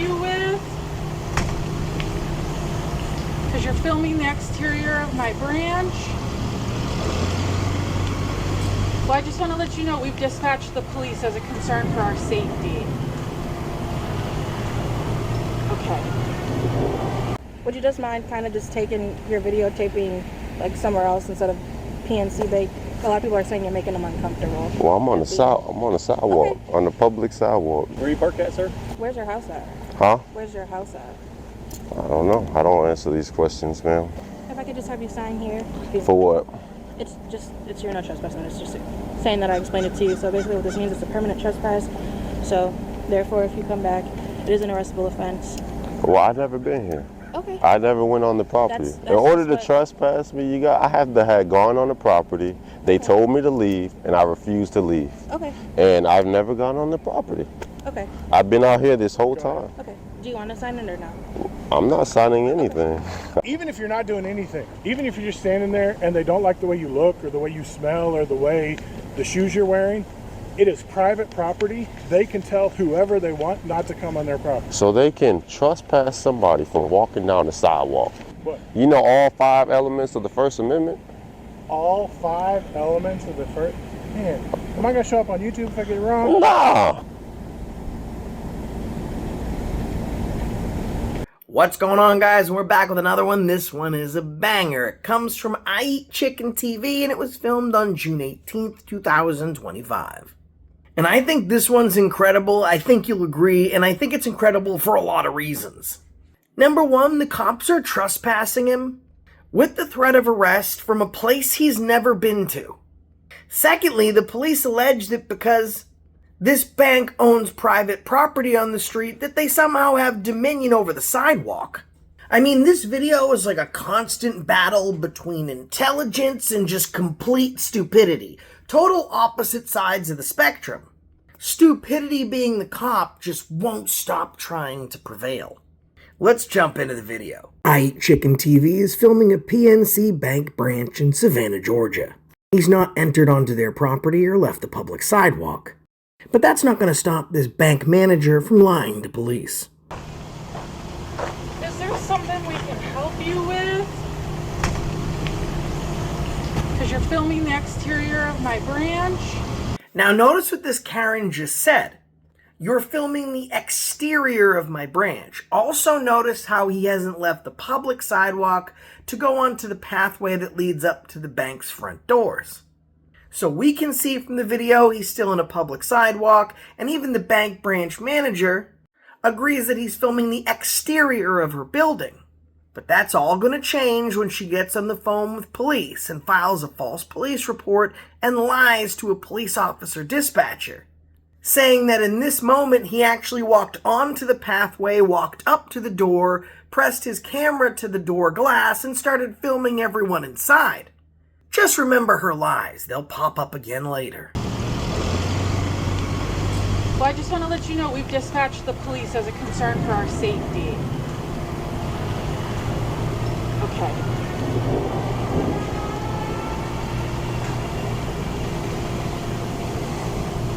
you with? Because you're filming the exterior of my branch. Well, I just want to let you know we've dispatched the police as a concern for our safety. Okay. Would you just mind kind of just taking your videotaping like somewhere else instead of PNC Bank? A lot of people are saying you're making them uncomfortable. Well, I'm on the sidewalk, Okay. on the public sidewalk. Where you parked at, sir? Where's your house at? Huh? Where's your house at? I don't know. I don't answer these questions, ma'am. If I could just have you sign here. For what? It's you're not trespassing. It's just saying that I explained it to you. So basically what this means is a permanent trespass. So therefore, if you come back, it is an arrestable offense. Well, I've never been here. Okay. I never went on the property. That's In order just to trespass me, I have to have gone on the property. They told me to leave, and I refused to leave. Okay. And I've never gone on the property. Okay. I've been out here this whole time. Okay. Do you want to sign it or not? I'm not signing anything. Even if you're not doing anything, even if you're just standing there and they don't like the way you look or the way you smell or the way the shoes you're wearing, it is private property. They can tell whoever they want not to come on their property. So they can trespass somebody from walking down the sidewalk. What? You know all 5 elements of the First Amendment? All 5 elements of the first. Man, am I gonna show up on YouTube if I get it wrong? Nah. What's going on, guys? We're back with another one. This one is a banger. It comes from I Eat Chicken TV, and it was filmed on June 18th, 2025. And I think this one's incredible. I think you'll agree, and I think it's incredible for a lot of reasons. Number one, the cops are trespassing him with the threat of arrest from a place he's never been to. Secondly, the police allege that because this bank owns private property on the street, that they somehow have dominion over the sidewalk. I mean, this video is like a constant battle between intelligence and just complete stupidity. Total opposite sides of the spectrum. Stupidity being the cop just won't stop trying to prevail. Let's jump into the video. I Eat Chicken TV is filming a PNC Bank branch in Savannah, Georgia. He's not entered onto their property or left the public sidewalk. But that's not going to stop this bank manager from lying to police. Is there something we can help you with? Because you're filming the exterior of my branch. Now notice what this Karen just said. You're filming the exterior of my branch. Also notice how he hasn't left the public sidewalk to go onto the pathway that leads up to the bank's front doors. So we can see from the video he's still in a public sidewalk, and even the bank branch manager agrees that he's filming the exterior of her building. But that's all going to change when she gets on the phone with police and files a false police report and lies to a police officer dispatcher, saying that in this moment he actually walked onto the pathway, walked up to the door, pressed his camera to the door glass, and started filming everyone inside. Just remember her lies. They'll pop up again later. Well, I just want to let you know we've dispatched the police as a concern for our safety. Okay.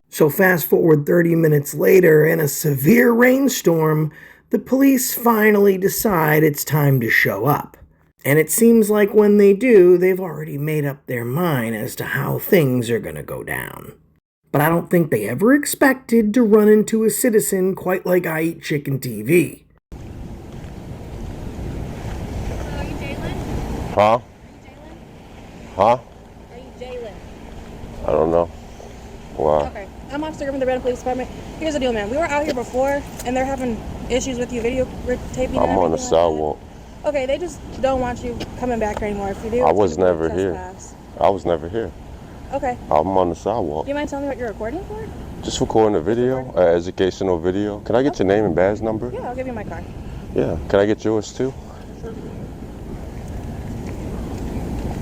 So fast forward 30 minutes later, in a severe rainstorm, the police finally decide it's time to show up. And it seems like when they do, they've already made up their mind as to how things are going to go down. But I don't think they ever expected to run into a citizen quite like I Eat Chicken TV. Are you Jalen? Huh? Huh? Are you Jalen? I don't know. Why? Okay. I'm Officer Griffin, the Savannah Police Department. Here's the deal, man. We were out here before, and they're having issues with you videotaping. I'm on the sidewalk. Okay, they just don't want you coming back here anymore. If you do, I it's was gonna be never here. trespass. I was never here. Okay. I'm on the sidewalk. Do you mind telling me what you're recording for? Just recording a video, an educational video. Can I get your name and badge number? Yeah, I'll give you my car. Yeah. Can I get yours too?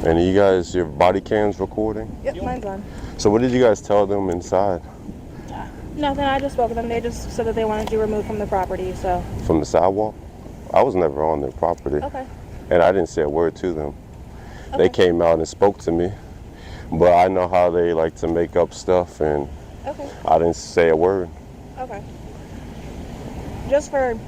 And you guys, your body cam's recording? Yep, mine's on. So what did you guys tell them inside? Nothing, I just spoke to them. They just said that they wanted you removed from the property, so. From the sidewalk? I was never on their property. Okay. And I didn't say a word to them. Okay. They came out and spoke to me. But I know how they like to make up stuff, and Okay. I didn't say a word. Okay. Just for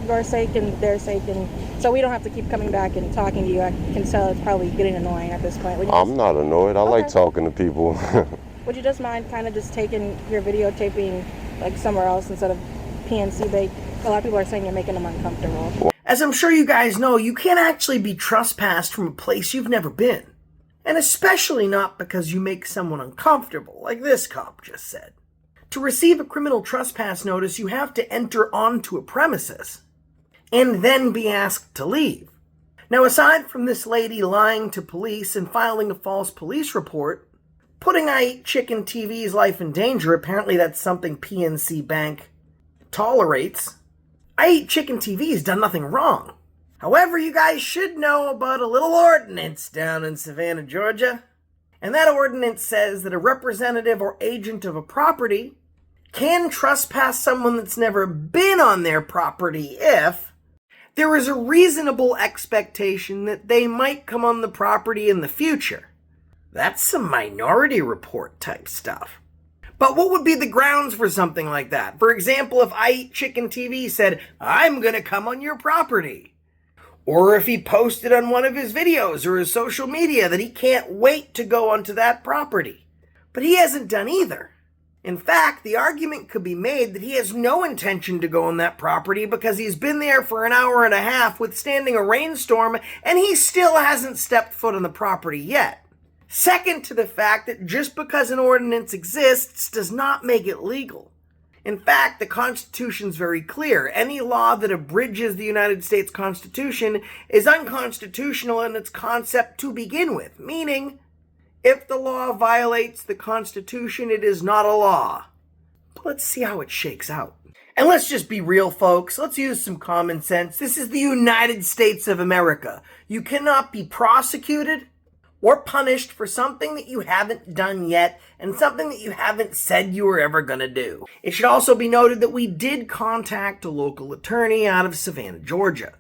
your sake and their sake, and so we don't have to keep coming back and talking to you. I can tell it's probably getting annoying at this point. I'm not annoyed. I like Okay. talking to people. Would you just mind kind of just taking your videotaping like somewhere else instead of PNC Bank? A lot of people are saying you're making them uncomfortable. As I'm sure you guys know, you can't actually be trespassed from a place you've never been. And especially not because you make someone uncomfortable, like this cop just said. To receive a criminal trespass notice, you have to enter onto a premises and then be asked to leave. Now, aside from this lady lying to police and filing a false police report, putting I Eat Chicken TV's life in danger, apparently that's something PNC Bank tolerates, I Eat Chicken TV has done nothing wrong. However, you guys should know about a little ordinance down in Savannah, Georgia. And that ordinance says that a representative or agent of a property can trespass someone that's never been on their property if there is a reasonable expectation that they might come on the property in the future. That's some Minority Report type stuff. But what would be the grounds for something like that? For example, if I Eat Chicken TV said, I'm gonna come on your property. Or if he posted on one of his videos or his social media that he can't wait to go onto that property. But he hasn't done either. In fact, the argument could be made that he has no intention to go on that property because he's been there for an hour and a half withstanding a rainstorm and he still hasn't stepped foot on the property yet. Second to the fact that just because an ordinance exists does not make it legal. In fact, the Constitution's very clear. Any law that abridges the United States Constitution is unconstitutional in its concept to begin with, meaning if the law violates the Constitution, it is not a law. But let's see how it shakes out. And let's just be real, folks. Let's use some common sense. This is the United States of America. You cannot be prosecuted or punished for something that you haven't done yet and something that you haven't said you were ever going to do. It should also be noted that we did contact a local attorney out of Savannah, Georgia.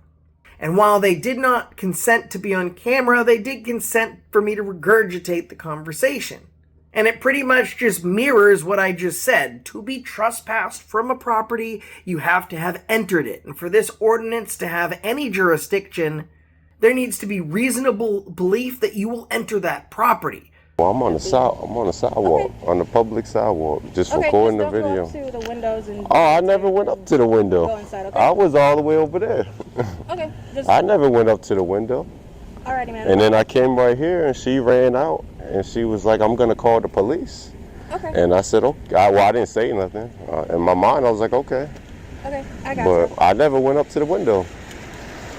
And while they did not consent to be on camera, they did consent for me to regurgitate the conversation. And it pretty much just mirrors what I just said. To be trespassed from a property, you have to have entered it. And for this ordinance to have any jurisdiction, there needs to be reasonable belief that you will enter that property. Well, I'm on the sidewalk, on the public sidewalk, just recording the video. Go up to the windows and I never went up to the window. Go inside, okay? I was all the way over there. Okay. I never went up to the window. Alrighty, man. And then I came right here and she ran out and she was like, I'm gonna call the police. Okay. And I said, okay. I didn't say nothing. In my mind, I was like, okay. Okay, I got But you. I never went up to the window.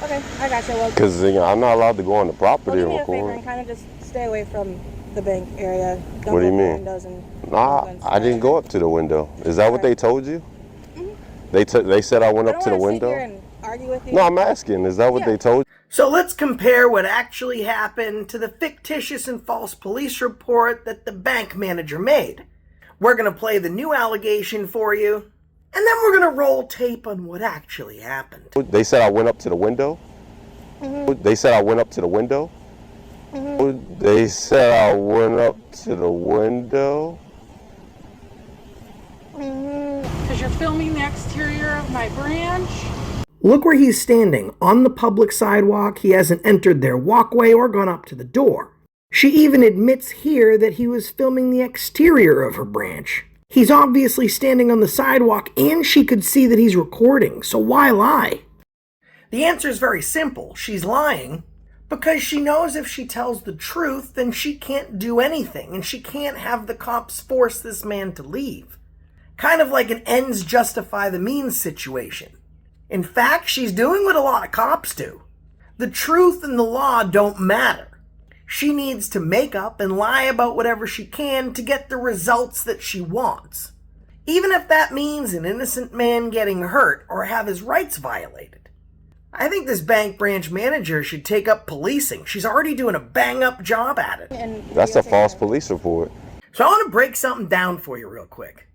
Okay, I got you. Well, Because I'm not allowed to go on the property do and me a favor record. and kind of just stay away from the bank area. Don't What do you go to the mean? windows and Nah, go inside. I didn't go up to the window. Is that what they told you? They said I went I up don't to the wanna sit window? here and argue with you. No, I'm asking. Is that what Yeah. they told you? So let's compare what actually happened to the fictitious and false police report that the bank manager made. We're going to play the new allegation for you, and then we're going to roll tape on what actually happened. They said I went up to the window? They said I went up to the window? They said I went up to the window? Because you're filming the exterior of my branch. Look where he's standing, on the public sidewalk. He hasn't entered their walkway or gone up to the door. She even admits here that he was filming the exterior of her branch. He's obviously standing on the sidewalk and she could see that he's recording, so why lie? The answer is very simple. She's lying because she knows if she tells the truth, then she can't do anything and she can't have the cops force this man to leave. Kind of like an ends justify the means situation. In fact, she's doing what a lot of cops do. The truth and the law don't matter. She needs to make up and lie about whatever she can to get the results that she wants. Even if that means an innocent man getting hurt or have his rights violated. I think this bank branch manager should take up policing. She's already doing a bang-up job at it. That's a false police report. So I want to break something down for you real quick.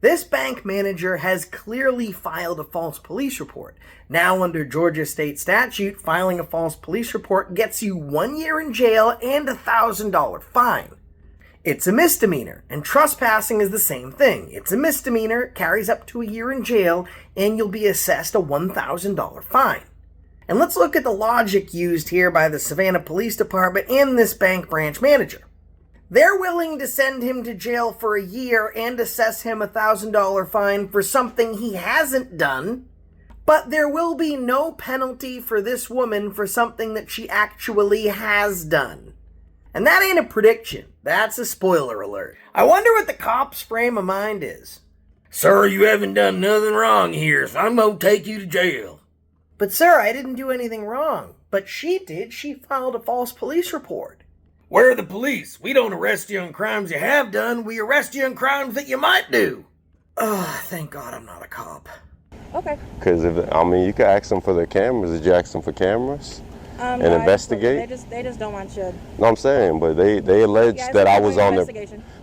This bank manager has clearly filed a false police report. Now, under Georgia state statute, filing a false police report gets you 1 year in jail and a $1,000 fine. It's a misdemeanor, and trespassing is the same thing. It's a misdemeanor, carries up to a year in jail, and you'll be assessed a $1,000 fine. And let's look at the logic used here by the Savannah Police Department and this bank branch manager. They're willing to send him to jail for a year and assess him a $1,000 fine for something he hasn't done, but there will be no penalty for this woman for something that she actually has done. And that ain't a prediction. That's a spoiler alert. I wonder what the cop's frame of mind is. Sir, you haven't done nothing wrong here, so I'm gonna take you to jail. But sir, I didn't do anything wrong. But she did. She filed a false police report. Where are the police? We don't arrest you on crimes you have done. We arrest you on crimes that you might do. Oh, thank God I'm not a cop. Okay. Because you could ask them for their cameras. Did you ask them for cameras? And no, investigate? They just don't want you. No, I'm saying, but they alleged that I was on their.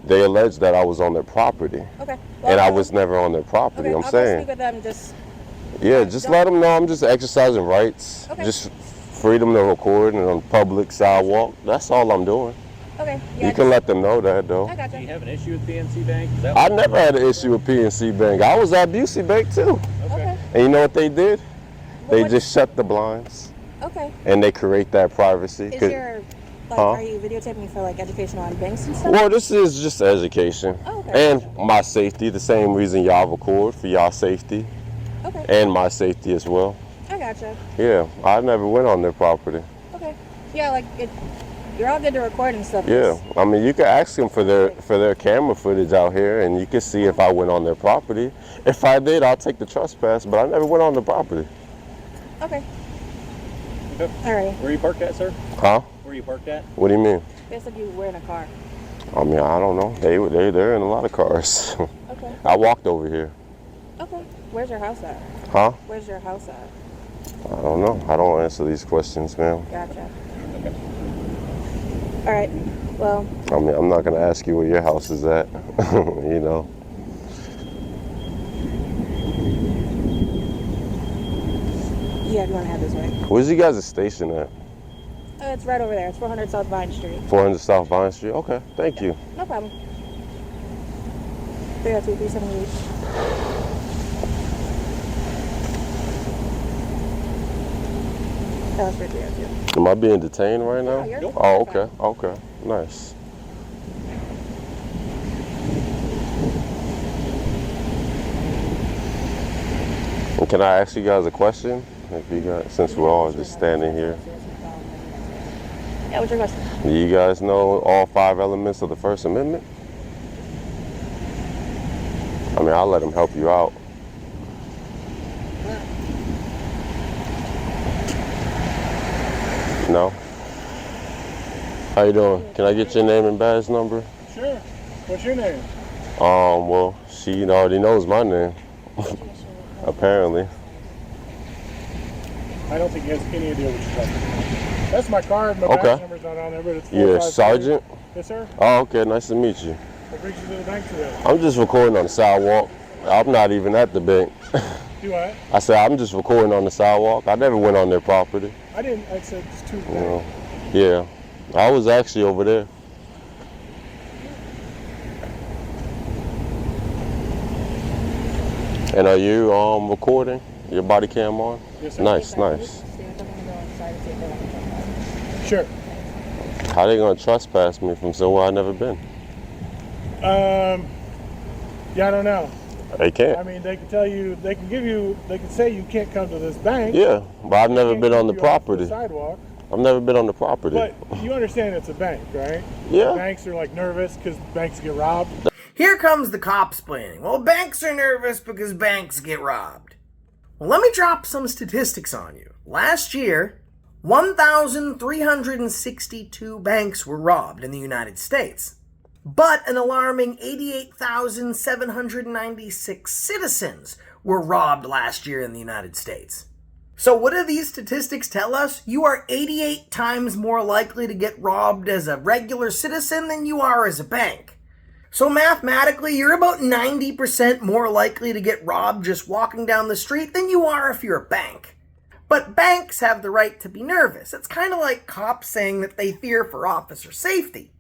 They alleged that I was on their property. Okay. Well, and I was never on their property. Okay, I'm I'll saying. Go speak with them. Just let them know I'm just exercising rights. Okay. Just freedom to record and on public sidewalk. That's all I'm doing. Okay. Yeah, you can let them know that though. I gotcha. Do you have an issue with PNC Bank? I never had an issue with PNC Bank. I was at Busey Bank too. Okay. And you know what they did? Well, they just shut the blinds. Okay. And they create that privacy. Are you videotaping for like education on banks and stuff? Well, this is just education. Oh, okay. And my safety, the same reason y'all record, for y'all safety. Okay. And my safety as well. I gotcha. Yeah, I never went on their property. Okay. Yeah, you're all good to record and stuff. Yeah, you can ask them for their camera footage out here, and you can see if I went on their property. If I did, I'll take the trespass, but I never went on the property. Okay. Okay. All right. Where are you parked at, sir? Huh? Where are you parked at? What do you mean? They said you were in a car. I don't know. They're in a lot of cars. Okay. I walked over here. Okay. Where's your house at? Huh? Where's your house at? I don't know. I don't answer these questions, ma'am. Gotcha. Okay. All right. Well. I'm not gonna ask you where your house is at. You know. Yeah, if you want to head this way. Where's you guys' station at? It's right over there. It's 400 South Vine Street. 400 South Vine Street? Okay, thank you. No problem. 302-378. That was for 302. Am I being detained right now? Yeah, you're Oh, fine. okay, nice. And can I ask you guys a question? Since we're all just standing here. Yeah, what's your question? Do you guys know all 5 elements of the First Amendment? I'll let them help you out. No? How you doing? Can I get your name and badge number? Sure. What's your name? Well, she already knows my name. Apparently. I don't think he has any idea what you're talking about. That's my card. My badge number's not on there, but it's 453. You're a sergeant? Yes, sir. Oh, okay. Nice to meet you. What brings you to the bank today? I'm just recording on the sidewalk. I'm not even at the bank. Do what? I said I'm just recording on the sidewalk. I never went on their property. I didn't. I said just two. Yeah. I was actually over there. And are you recording? Your body cam on? Yes, sir. Nice, nice. Sure. How they gonna trespass me from somewhere I've never been? Yeah, I don't know. They can't. I mean, they can tell you, they can say you can't come to this bank. Yeah, but I've never been on the You off property. the sidewalk. I've never been on the property. But you understand it's a bank, right? Yeah. Banks are like nervous because banks get robbed. Here comes the cops planning. Well, banks are nervous because banks get robbed. Well, let me drop some statistics on you. Last year, 1,362 banks were robbed in the United States. But an alarming 88,796 citizens were robbed last year in the United States. So what do these statistics tell us? You are 88 times more likely to get robbed as a regular citizen than you are as a bank. So mathematically, you're about 90% more likely to get robbed just walking down the street than you are if you're a bank. But banks have the right to be nervous. It's kind of like cops saying that they fear for officer safety.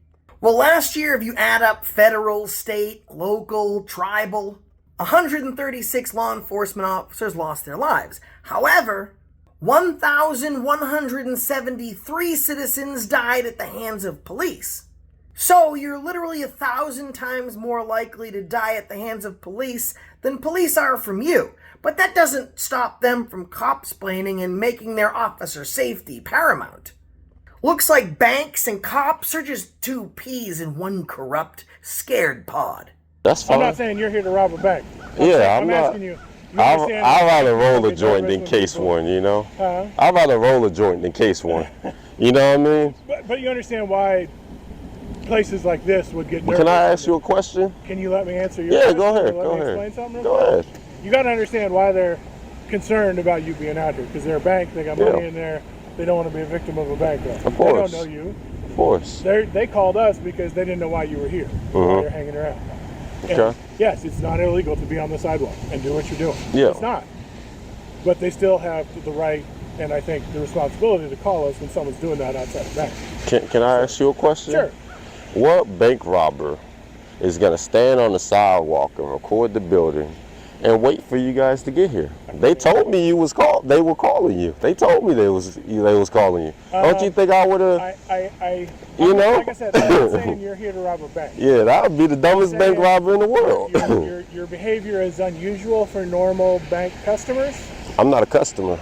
Well, last year, if you add up federal, state, local, tribal, 136 law enforcement officers lost their lives. However, 1,173 citizens died at the hands of police. So you're literally 1,000 times more likely to die at the hands of police than police are from you. But that doesn't stop them from cop-splaining and making their officer safety paramount. Looks like banks and cops are just two peas in one corrupt, scared pod. That's fine. I'm not saying you're here to rob a bank. I'm not. asking you. I'd rather roll a joint than case one, you know? I'd rather roll a joint than case one. You know what I mean? But you understand why places like this would get nervous. Can I ask you a question? Can you let me answer your Yeah, question? go ahead. Let Go me ahead. explain something real Go quick? ahead. You got to understand why they're concerned about you being out here, because they're a bank, they got money in there, they don't want to be a victim of a bank robbery. Of course. They don't know you. Of course. They called us because they didn't know why you were here, why you're hanging around. And Okay. yes, it's not illegal to be on the sidewalk and do what you're doing. Yeah. It's not. But they still have the right, and I think the responsibility to call us when someone's doing that outside the bank. Can I ask you a question? Sure. What bank robber is going to stand on the sidewalk and record the building and wait for you guys to get here? They told me they were calling you. They told me they was calling you. Don't you think I would have? You know? Like I said, I'm not saying you're here to rob a bank. Yeah, that would be the dumbest bank robber in the world. Your behavior is unusual for normal bank customers. I'm not a customer.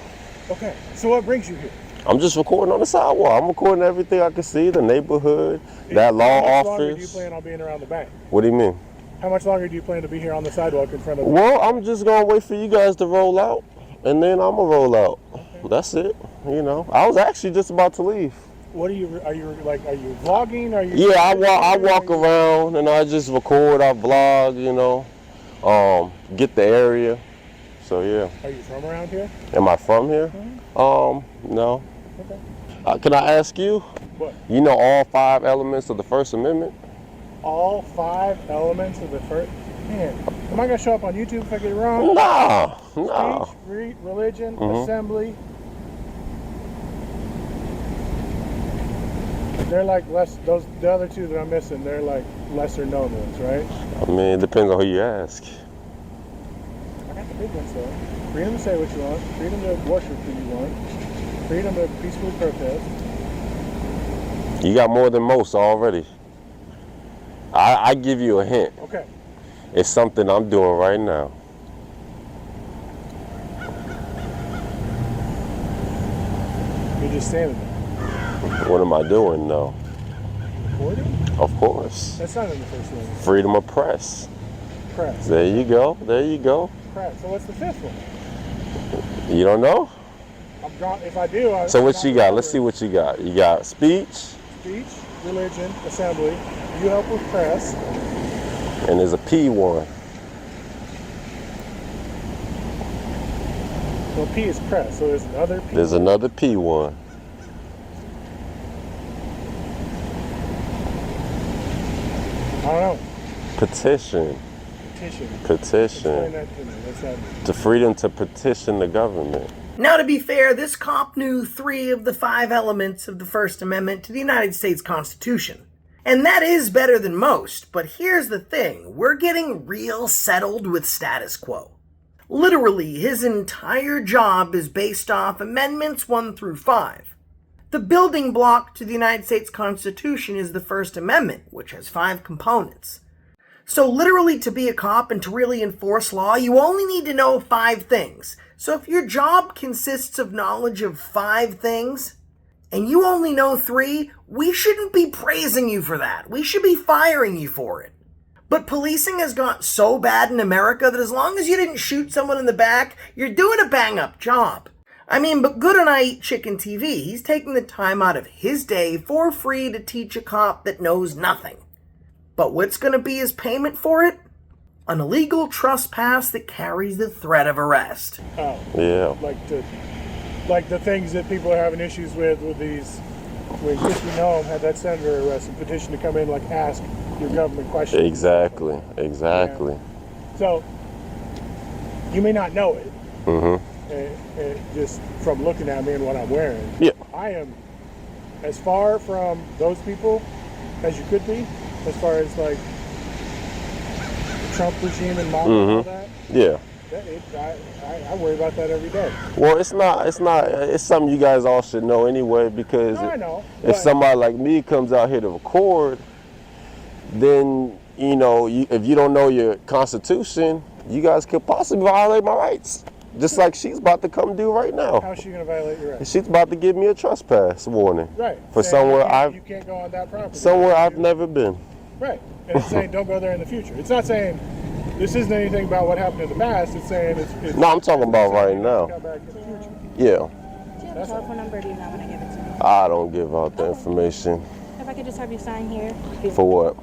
Okay, so what brings you here? I'm just recording on the sidewalk. I'm recording everything I can see, the neighborhood, that law How much longer do you office. plan on being around the bank? What do you mean? How much longer do you plan to be here on the sidewalk in front of the Well, I'm just gonna wait for you guys to roll out, and then I'm gonna roll out. That's it. You know, I was actually just about to leave. What are you vlogging? Are you? Yeah, I walk around and I just record. I vlog. You know, get the area. So yeah. Are you from around here? Am I from here? No. Okay. Can I ask you? What? You know all 5 elements of the First Amendment? All 5 elements of the first. Man, am I gonna show up on YouTube if I get it wrong? Nah. Speech, religion, assembly. They're like less. The other 2 that I'm missing, they're like lesser known ones, right? I mean, it depends on who you ask. I got the big ones though. Freedom to say what you want. Freedom to worship who you want. Freedom to peacefully protest. You got more than most already. I give you a hint. Okay. It's something I'm doing right now. You're just standing there. What am I doing though? Recording? Of course. That's not in the first one. Freedom of press. Press. There you go. There you go. Press. So what's the 5th one? You don't know? I'm drawn. If I do, So what you got? Let's see what you got. You got speech. Speech, religion, assembly. You help with press. And there's a P one. Well, P is press, so there's another P. There's another P one. I don't know. Petition. Petition. Petition. Explain that to me. What's that mean? The freedom to petition the government. Now, to be fair, this cop knew 3 of the 5 elements of the First Amendment to the United States Constitution. And that is better than most, but here's the thing, we're getting real settled with status quo. Literally, his entire job is based off Amendments 1 through 5. The building block to the United States Constitution is the First Amendment, which has 5 components. So literally, to be a cop and to really enforce law, you only need to know 5 things. So if your job consists of knowledge of 5 things, and you only know 3, we shouldn't be praising you for that. We should be firing you for it. But policing has got so bad in America that as long as you didn't shoot someone in the back, you're doing a bang-up job. I mean, but good on I Eat Chicken TV. He's taking the time out of his day for free to teach a cop that knows nothing. But what's going to be his payment for it? An illegal trespass that carries the threat of arrest. Oh. Yeah. Like the things that people are having issues with these. When Kristi Noem had that senator arrested, petition to come in, like ask your government questions. Exactly. Yeah. So you may not know it. Just from looking at me and what I'm wearing. Yeah. I am as far from those people as you could be, as far as like the Trump regime and mob and all that. Yeah. I worry about that every day. Well, it's not. It's something you guys all should know anyway, because No, I know, if but- somebody like me comes out here to record, then if you don't know your Constitution, you guys could possibly violate my rights, just like she's about to come do right now. How's she going to violate your rights? She's about to give me a trespass warning. Right. For Saying somewhere you can't go on that property. somewhere I've never been. Right. And it's saying don't go there in the future. It's not saying this isn't anything about what happened in the past. It's saying it's No, I'm talking about right saying now. come back in the future. Yeah. Do you have a telephone number, or do you not want to give it to me? I don't give out the information. If I could just have you sign here. For what?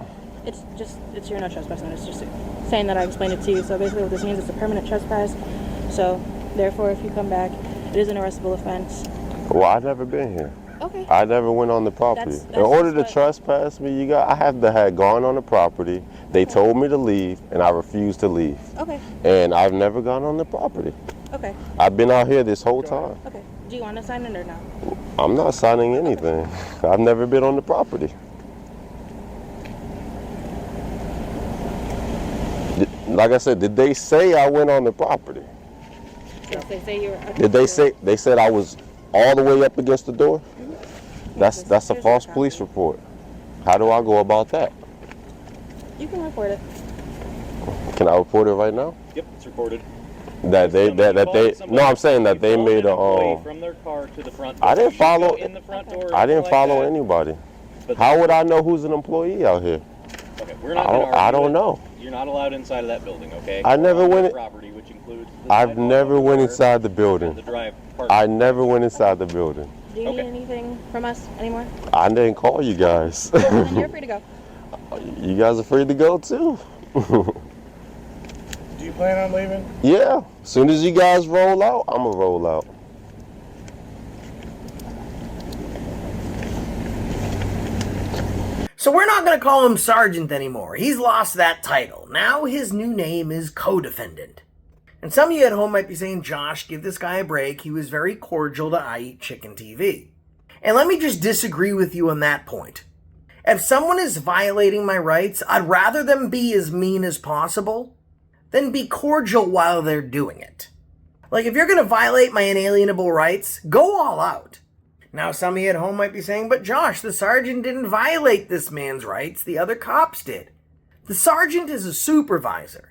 It's your no trespass notice. Just saying that I explained it to you. So basically what this means, it's a permanent trespass. So therefore, if you come back, it is an arrestable offense. Well, I've never been here. Okay. I never went on the property. That's In order just to trespass me, I have to have gone on the property. They told me to leave, and I refused to leave. Okay. And I've never gone on the property. Okay. I've been out here this whole time. Okay. Do you want to sign it or not? I'm not signing anything. I've never been on the property. Like I said, did they say I went on the property? Yes, they say you're. Did they say they said I was all the way up against the door? That's a Here's false your police copy. report. How do I go about that? You can report it. Can I report it right now? Yep, it's recorded. That they no, I'm saying that they made a from their car to the front. I didn't You should go follow- in the front door. I didn't like follow that. anybody. But How would I know who's an employee out here? Okay, we're not I gonna don't- I argue don't it. know. You're not allowed inside of that building, okay? I never On went your in- property, which includes the I've sidewalk never over went there inside the and building. the drive park. I never went inside the building. Do you Okay. need anything from us anymore? I didn't call you guys. Then you're free to go. You guys are free to go too. Do you plan on leaving? Yeah. As soon as you guys roll out, I'm gonna roll out. So we're not going to call him Sergeant anymore. He's lost that title. Now his new name is Co-Defendant. And some of you at home might be saying, Josh, give this guy a break. He was very cordial to I Eat Chicken TV. And let me just disagree with you on that point. If someone is violating my rights, I'd rather them be as mean as possible than be cordial while they're doing it. Like, if you're going to violate my inalienable rights, go all out. Now, some of you at home might be saying, but Josh, the sergeant didn't violate this man's rights. The other cops did. The sergeant is a supervisor.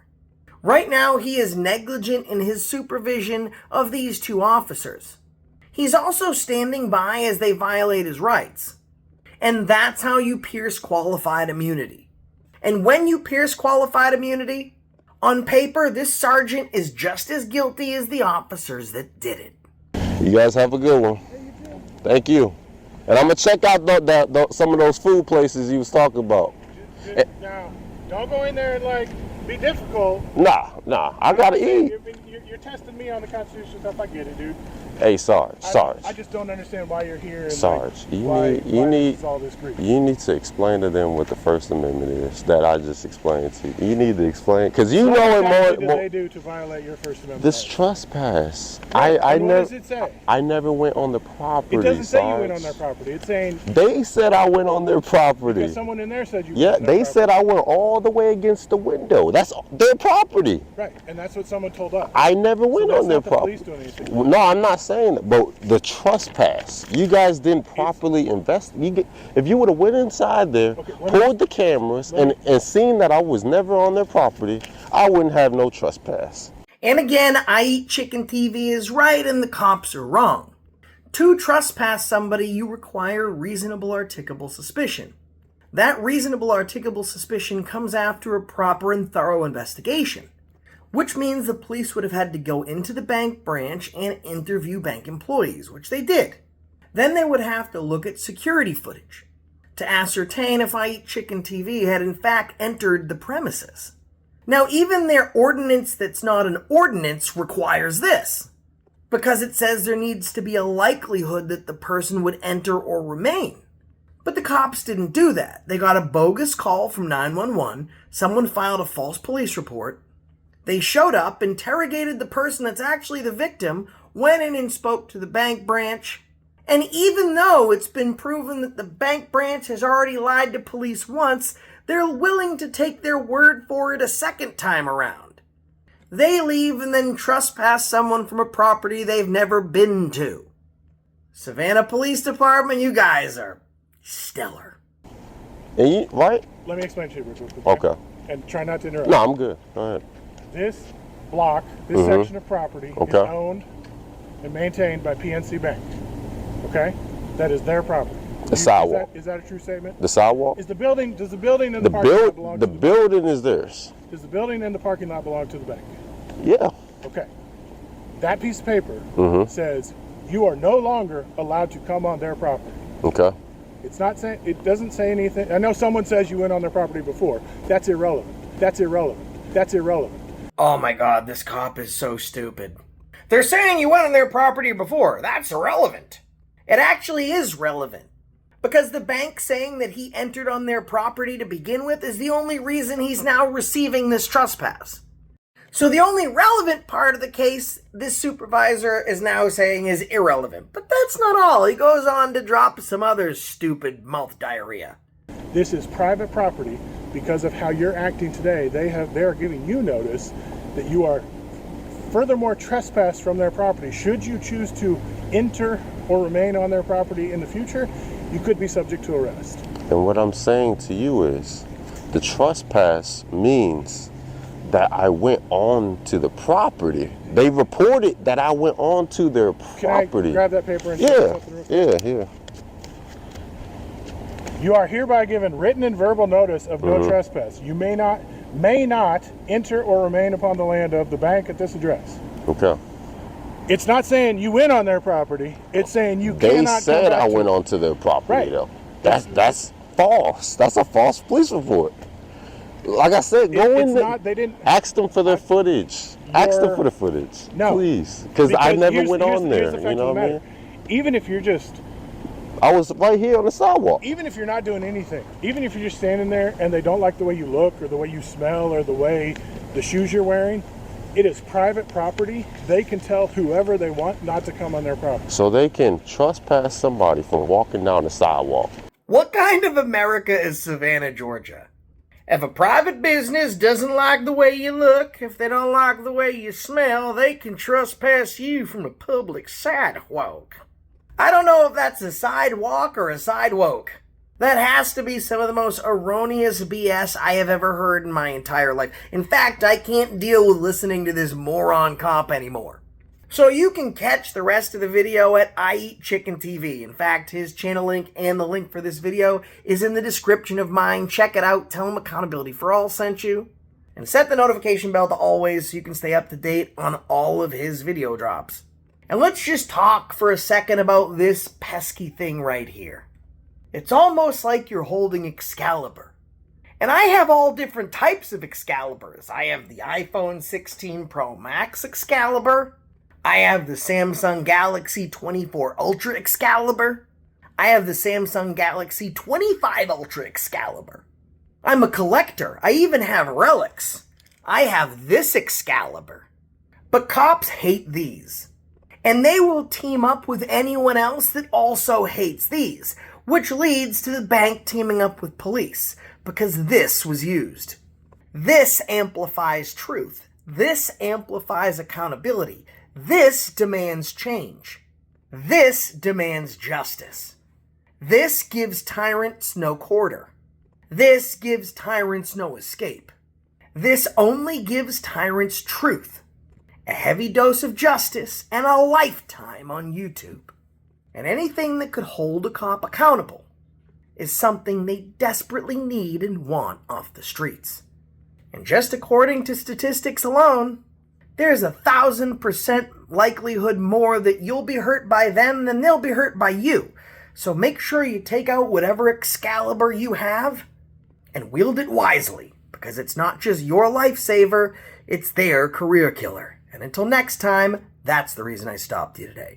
Right now, he is negligent in his supervision of these two officers. He's also standing by as they violate his rights. And that's how you pierce qualified immunity. And when you pierce qualified immunity, on paper, this sergeant is just as guilty as the officers that did it. You guys have a good one. Thank you. And I'm gonna check out some of those food places you was talking about. Now, don't go in there and like be difficult. Nah, I gotta eat. You're testing me on the Constitution stuff. I get it, dude. Hey, Sarge. I just don't understand why you're here. And Sarge, like, you why need is all this grief? you need to explain to them what the First Amendment is that I just explained to you. You need to explain, because you know it What more. did they do to violate your First Amendment? This rights? trespass. Right, I and never. What does it say? I never went on the property. It doesn't say you Sarge. went on their property. It's saying They said I went on their property. because someone in there said you. Yeah, went on their they said I went all the way against the window. That's their property. Right, and that's what someone told us. I never went that's on their not the police property. doing anything. No, I'm not saying that, but the trespass. You guys didn't properly investigate. If you would have went inside there, Okay, pulled the cameras, and seen that I was never on their property, I wouldn't have no trespass. And again, I Eat Chicken TV is right and the cops are wrong. To trespass somebody, you require reasonable articulable suspicion. That reasonable articulable suspicion comes after a proper and thorough investigation, which means the police would have had to go into the bank branch and interview bank employees, which they did. Then they would have to look at security footage to ascertain if I Eat Chicken TV had in fact entered the premises. Now, even their ordinance that's not an ordinance requires this, because it says there needs to be a likelihood that the person would enter or remain. But the cops didn't do that. They got a bogus call from 911, someone filed a false police report, they showed up, interrogated the person that's actually the victim, went in and spoke to the bank branch, And even though it's been proven that the bank branch has already lied to police once, they're willing to take their word for it a second time around. They leave and then trespass someone from a property they've never been to. Savannah Police Department, you guys are stellar. And you, right? Let me explain to you real quick. Okay. And try not to interrupt. No, I'm good. Go ahead. This block, this section of property is Okay. owned and maintained by PNC Bank. Okay? That is their property. Sidewalk. Is that a true statement? The sidewalk? Does the building and the parking lot belong to The the bank? building is theirs. Does the building and the parking lot belong to the bank? Yeah. Okay. That piece of paper says you are no longer allowed to come on their property. Okay. It's not saying, it doesn't say anything. I know someone says you went on their property before. That's irrelevant. That's irrelevant. That's irrelevant. Oh my god, this cop is so stupid. They're saying you went on their property before. That's irrelevant. It actually is relevant. Because the bank saying that he entered on their property to begin with is the only reason he's now receiving this trespass. So the only relevant part of the case this supervisor is now saying is irrelevant. But that's not all. He goes on to drop some other stupid mouth diarrhea. This is private property because of how you're acting today. They are giving you notice that you are furthermore trespassed from their property. Should you choose to enter or remain on their property in the future, you could be subject to arrest. And what I'm saying to you is the trespass means that I went on to the property. They reported that I went on to their property. Can I grab that paper and Yeah, something real quick? yeah. You are hereby given written and verbal notice of no trespass. You may not enter or remain upon the land of the bank at this address. Okay. It's not saying you went on their property. It's saying you They cannot said come back I to went it. onto their property Right. though. That's false. That's a false police report. Like I said, go in there. They didn't. Ask them for their footage. Ask them for the footage. No. Please. Because I never went on there. Here's the You fact know of the what I matter. mean? Even if you're just, I was right here on the sidewalk. even if you're not doing anything, even if you're just standing there and they don't like the way you look or the way you smell or the way the shoes you're wearing, it is private property. They can tell whoever they want not to come on their property. So they can trespass somebody from walking down the sidewalk. What kind of America is Savannah, Georgia? If a private business doesn't like the way you look, if they don't like the way you smell, they can trespass you from a public sidewalk. I don't know if that's a sidewalk or a sidewalk. That has to be some of the most erroneous BS I have ever heard in my entire life. In fact, I can't deal with listening to this moron cop anymore. So you can catch the rest of the video at I Eat Chicken TV. In fact, his channel link and the link for this video is in the description of mine. Check it out. Tell him Accountability for All sent you. And set the notification bell to always so you can stay up to date on all of his video drops. And let's just talk for a second about this pesky thing right here. It's almost like you're holding Excalibur. And I have all different types of Excaliburs. I have the iPhone 16 Pro Max Excalibur. I have the Samsung Galaxy 24 Ultra Excalibur. I have the Samsung Galaxy 25 Ultra Excalibur. I'm a collector. I even have relics. I have this Excalibur. But cops hate these. And they will team up with anyone else that also hates these, which leads to the bank teaming up with police, because this was used. This amplifies truth. This amplifies accountability. This demands change. This demands justice. This gives tyrants no quarter. This gives tyrants no escape. This only gives tyrants truth, a heavy dose of justice, and a lifetime on YouTube. And anything that could hold a cop accountable is something they desperately need and want off the streets. And just according to statistics alone, there's 1,000% likelihood more that you'll be hurt by them than they'll be hurt by you. So make sure you take out whatever Excalibur you have and wield it wisely, because it's not just your lifesaver, it's their career killer. And until next time, that's the reason I stopped you today.